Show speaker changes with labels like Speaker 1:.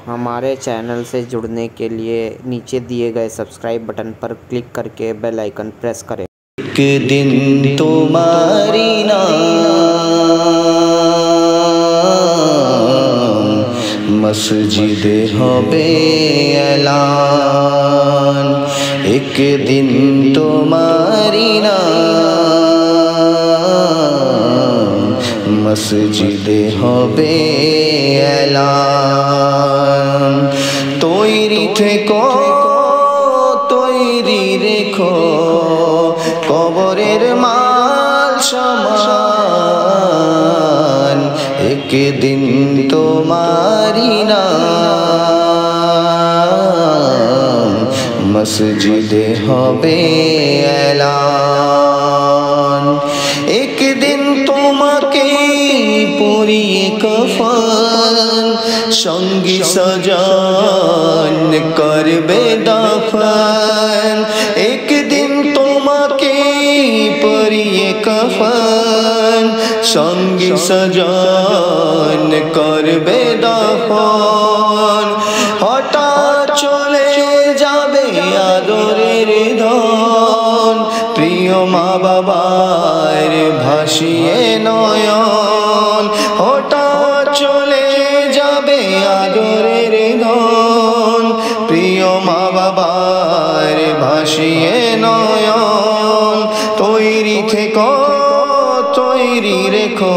Speaker 1: हमारे चैनल से जुड़ने के लिए नीचे दिए गए सब्सक्राइब बटन पर क्लिक करके बेल आइकन प्रेस करें।
Speaker 2: एक दिन तुम्हारी नाम मस्जिदे होबे ऐलान। एक दिन तुम्हारी नाम मस्जिदे होबे ऐलान। तैरी থেকো তৈরি রেখো কবরের মাল সমান। একদিন তোমারি নাম মসজিদে হবে এলান। একদিন তোমাকে পরিয়ে কফন সঙ্গী সজন করবে দফন। একদিন তোমাকে পরিয়ে কফন সঙ্গী সজন করবে দফন। হঠাৎ চলে যাবে আদরের ধন, প্রিয় মা বাবার ভাসিয়ে নয়ন। হঠাৎ চলে যাবে আদরের ধন, প্রিয় মা বাবার ভাসিয়ে নয়ন। তৈরি থেকো তৈরি রেখো।